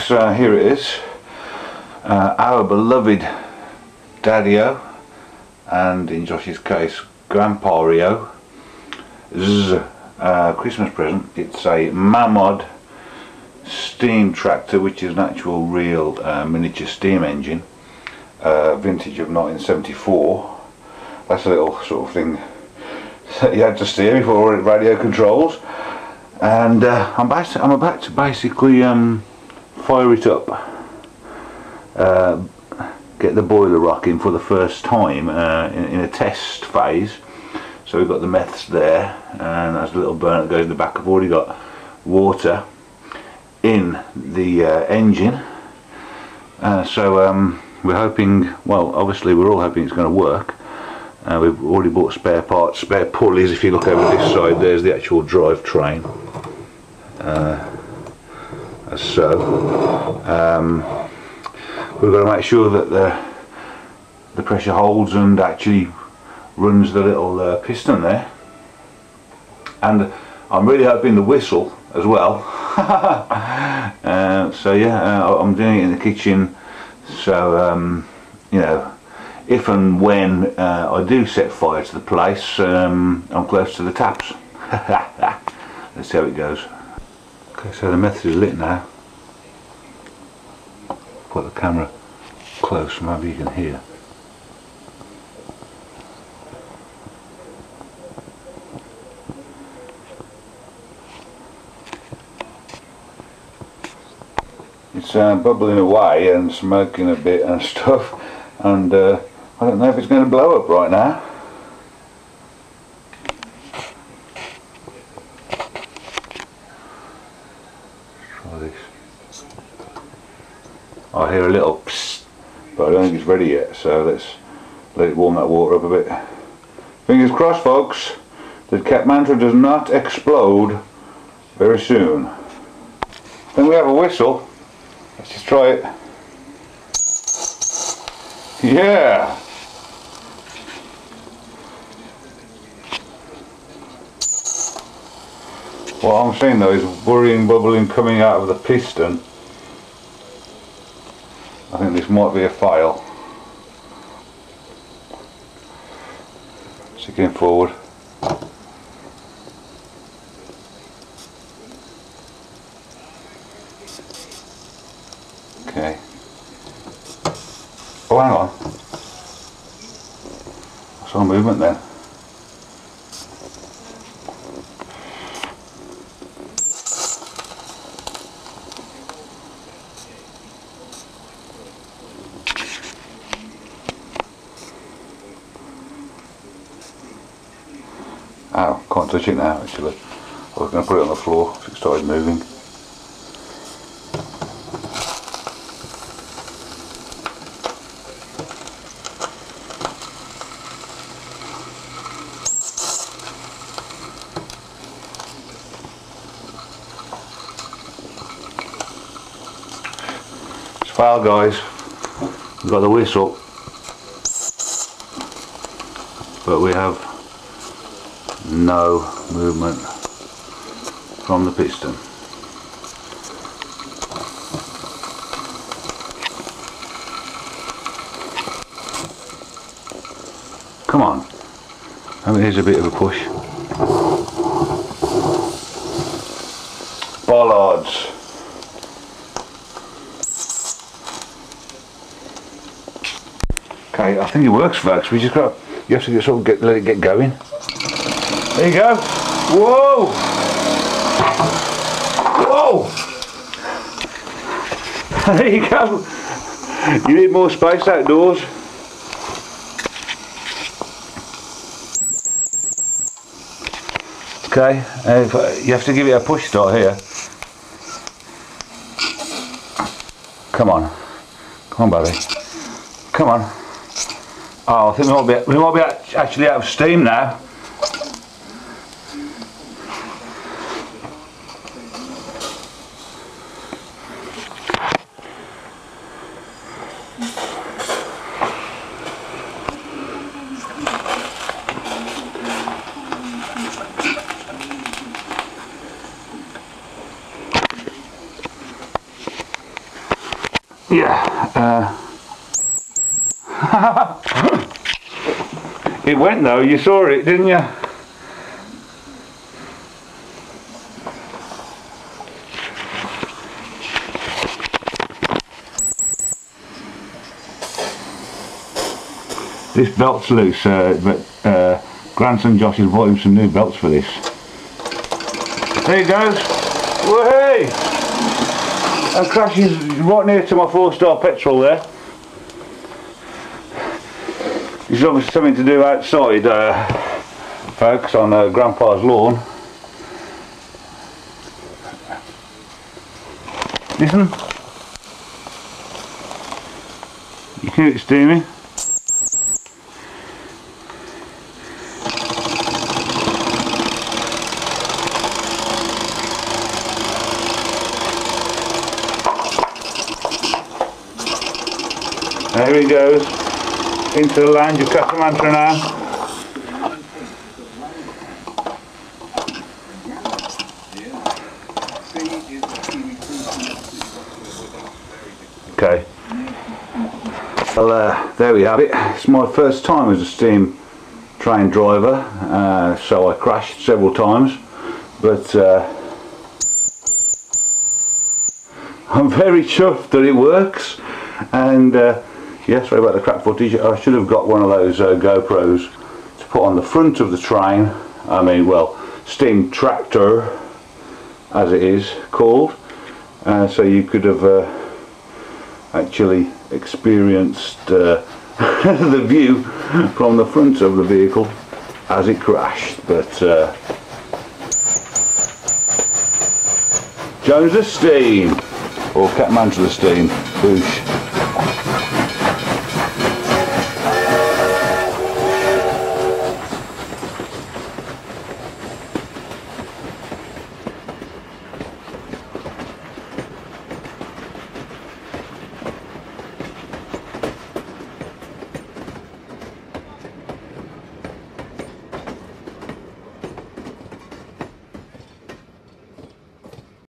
folks, here it is, our beloved Daddy-O, and in Josh's case Grandpa-io, Christmas present. It's a Mamod steam tractor, which is an actual real miniature steam engine, vintage of 1974. That's a little sort of thing that you had to steer before radio controls. And I'm about to basically fire it up, get the boiler rocking for the first time in a test phase. So we've got the meths there, and that's a little burner that goes in the back. I've already got water in the engine, so we're hoping, well, obviously we're all hoping it's going to work. We've already bought spare parts, spare pulleys. If you look over this side, there's the actual drivetrain, as so. We've got to make sure that the pressure holds and actually runs the little piston there, and I'm really hoping the whistle as well. So yeah, I'm doing it in the kitchen, so you know, if and when I do set fire to the place, I'm close to the taps. Let's see how it goes. Okay, so the method is lit now. Put the camera close, maybe you can hear. It's bubbling away and smoking a bit and stuff, and I don't know if it's going to blow up right now. Try this. I hear a little psst, but I don't think it's ready yet, so let's let it warm that water up a bit. Fingers crossed, folks, that Cat Mantra does not explode very soon. Then we have a whistle. Let's just try it. Yeah! What I'm seeing though is worrying bubbling coming out of the piston. I think this might be a fail. Sticking forward. Okay. Oh, hang on. I saw movement then. Ow, can't touch it now actually. I was going to put it on the floor if it started moving. Well guys, we've got the whistle, but we have no movement from the piston. Come on, I mean, here's a bit of a push. Bollards. Okay, I think it works, folks. We just got, you have to sort of let it get going. There you go. Whoa! Whoa! There you go. You need more space outdoors. Okay, you have to give it a push start here. Come on, come on, baby. Come on. Oh, I think we might be actually out of steam now. Yeah. It went though, you saw it, didn't you? This belt's loose, but grandson Josh has bought him some new belts for this. There he goes. Whee! And crashes right near to my 4-star petrol there. This is obviously something to do outside, folks, on Grandpa's lawn. Listen. You can hear it steaming. There he goes, into the lounge of Catamantra now. Okay, well there we have it. It's my first time as a steam train driver, so I crashed several times, but I'm very chuffed that it works. And yeah, sorry about the crap footage. I should have got one of those GoPros to put on the front of the train. I mean, well, steam tractor as it is called, so you could have actually experienced the view from the front of the vehicle as it crashed. But Jones the Steam, or Catmantra the Steam, boosh.